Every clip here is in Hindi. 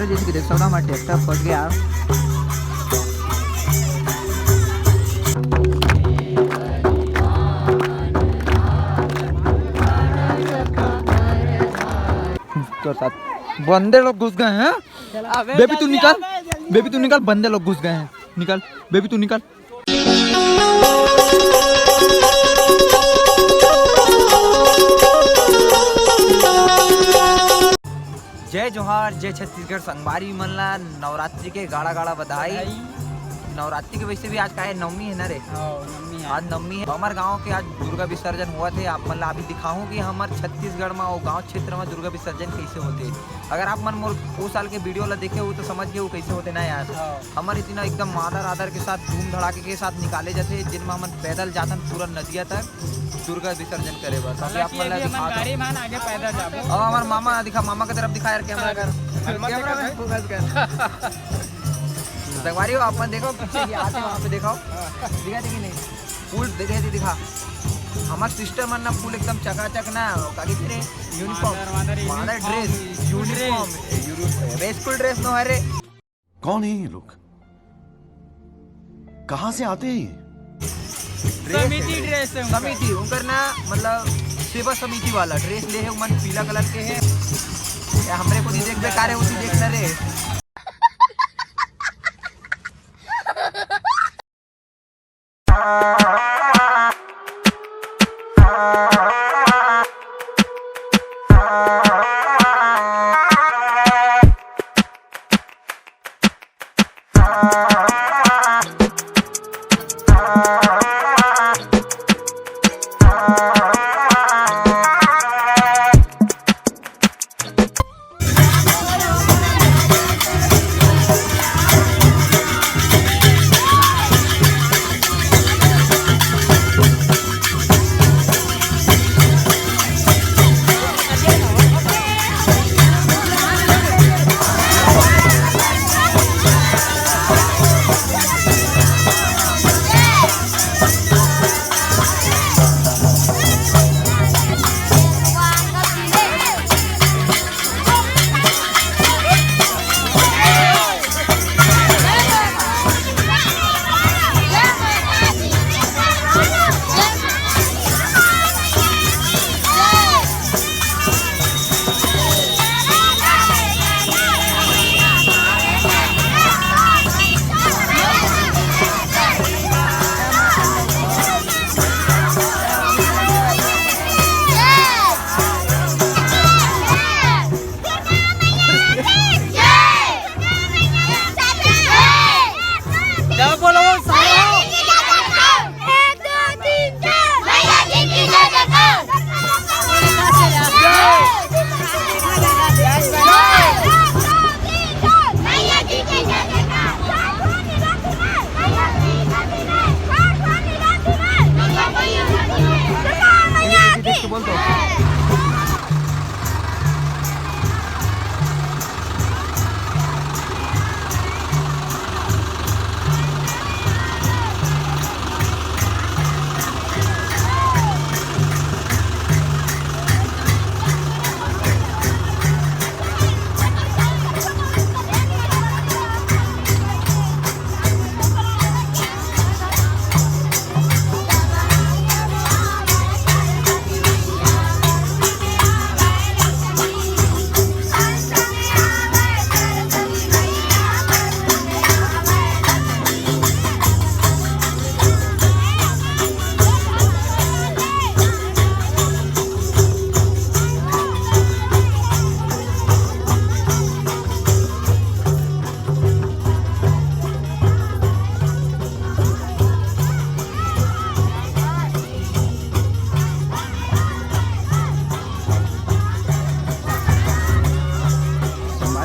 संभालो जैसे कि देख सकता हूँ हमारा ट्रैक्टर फंस गया। तो साथ बंदे लोग घुस गए हैं। बेबी तू निकल, बेबी तू निकल, बंदे लोग घुस गए हैं। निकल बेबी तू निकल। जय जोहार, जय छत्तीसगढ़। संगवारी मनला नवरात्रि के गाड़ा गाड़ा बधाई। नवरात्रि के वजह से भी आज का है नवमी है ना रे। आज नवमी है। हमारे गांव के आज दुर्गा विसर्जन हुआ थे। आप मतलब अभी दिखाऊं कि हमारे छत्तीसगढ़ में और गांव क्षेत्र में दुर्गा विसर्जन कैसे होते। अगर आप मन मोर वो साल के वीडियो ला देखे हो तो समझ गए वो कैसे होते ना यार। हमारे इतना एकदम मादर आदर के साथ धूम धड़ाके के साथ निकाले जाते, जिनमें हम पैदल जातन पूरा नदिया तक दुर्गा विसर्जन करे। बस अभी आप मतलब दिखा हमारे मामा दिखा, मामा की तरफ दिखा यार कैमरा कर। संगवारी हो अपन देखो पीछे ये आते वहाँ पे देखो दिखा थी कि नहीं फूल देखे थी दिखा। हमारे सिस्टर मन ना फूल एकदम चकाचक ना काकी तेरे यूनिफॉर्म मादर ड्रेस यूनिफॉर्म स्कूल ड्रेस नो है रे। कौन है ये लोग, कहाँ से आते हैं? समिति ड्रेस है समिति उनकर ना मतलब सेवा समिति वाला ड्रेस ले है मन पीला कलर के है। हमरे को नहीं देख बेकार है उसी देखना रे।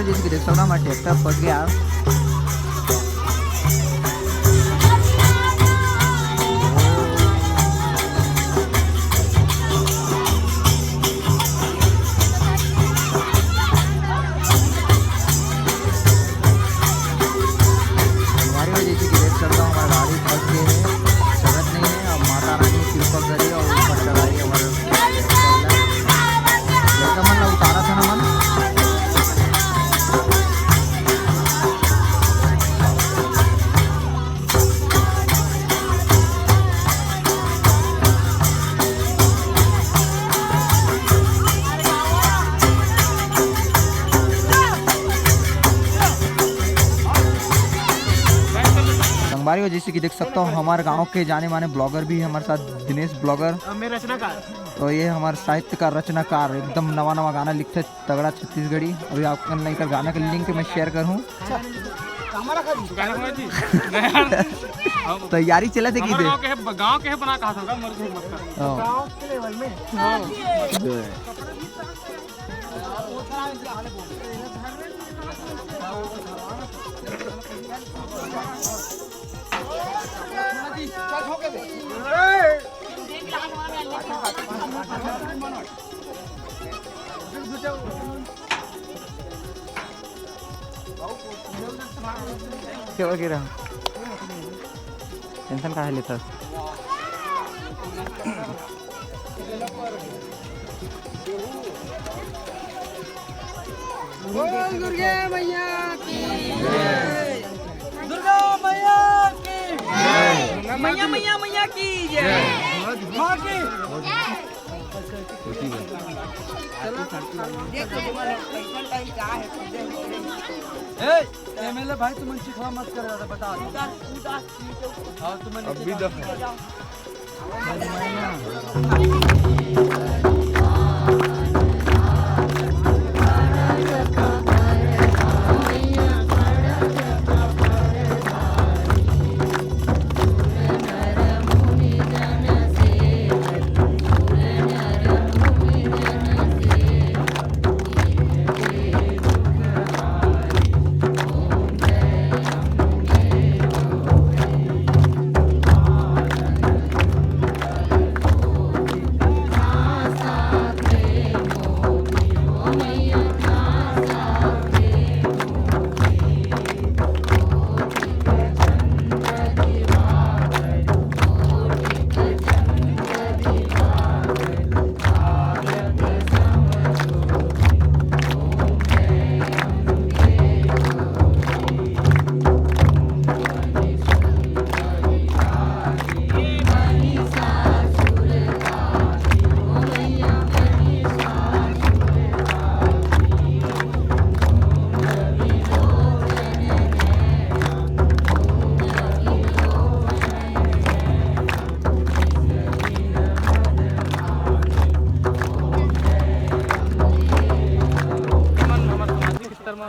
जैसे कि देख सकता हूँ हमारा ट्रैक्टर फंस गया। संगवारी, जैसे कि देख सकता हूँ हमारे गांव के जाने माने ब्लॉगर भी है हमारे साथ, दिनेश ब्लॉगर। मैं रचनाकार। तो ये हमारे साहित्यकार रचनाकार, एकदम नवा नवा गाना लिखते तगड़ा छत्तीसगढ़ी। अभी आपको नहीं कर गाना का लिंक मैं शेयर करूँ। तैयारी चला थे कि गाँव के बना कहा था गाँव के लेवल में। केवळ की रहा टेंशन काय लेता बोल दुर्गा मैया की जय। दुर्गा मैया की जय। मैया मैया मैया की जय। माँ की एमएलए भाई तुम चिखला मत कर रहा था, बता अभी दफा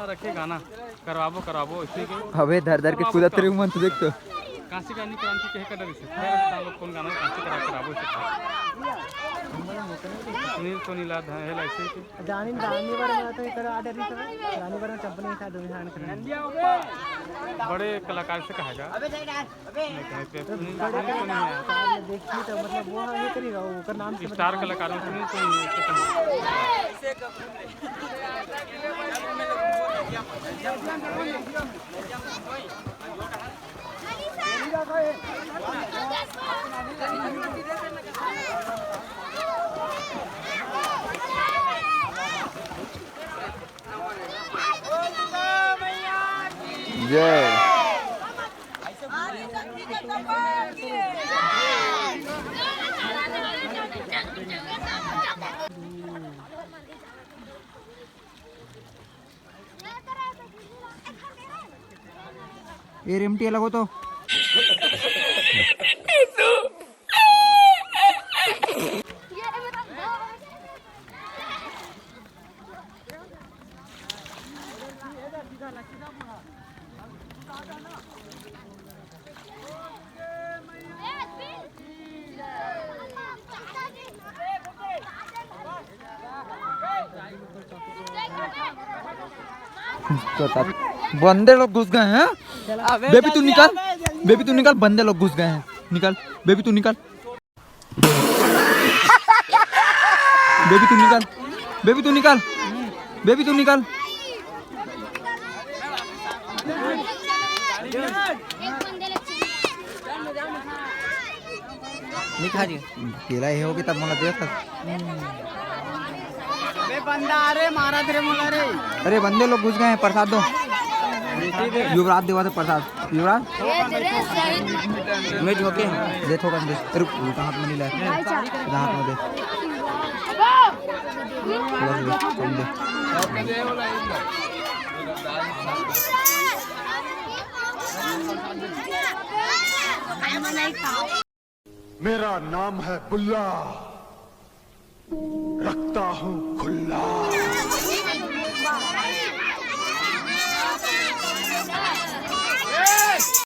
रखे गाना करवाबो इसी के हवे धर धर के कूदत रहे मन तो देख तो काशी का क्रांति कहे का डर से लोग कौन गाना काशी कराबो इसे सुनील तो नीला है ऐसे के जानी बार में तो कर आर्डर नहीं सब जानी बार में चंपल नहीं था दो हां करने बड़े कलाकार से कहेगा अबे कहते सुनील तो नहीं है देखिए तो मतलब वो ये करेगा वो का नाम स्टार कलाकार में सुनील तो नहीं जय ये रेमटी अलग हो तो बंदे लोग घुस गए हैं। बेबी तू निकल, बेबी तू निकल, बंदे लोग घुस गए हैं। निकल बेबी तू निकल, बेबी तू निकल, बेबी तू निकल, बेबी तू निकल। निखा जी केला हे होगी तब मला देख बंदा अरे मारा तेरे मोला रे। अरे बंदे लोग घुस गए हैं, प्रसाद दो। युवराज देवा प्रसाद, युवराज मैं जो के दे थोड़ा दे। रुक उल्टा हाथ में नहीं लाए, हाथ में दे कम दे। मेरा नाम है बुल्ला, रखता हूँ खुल्ला।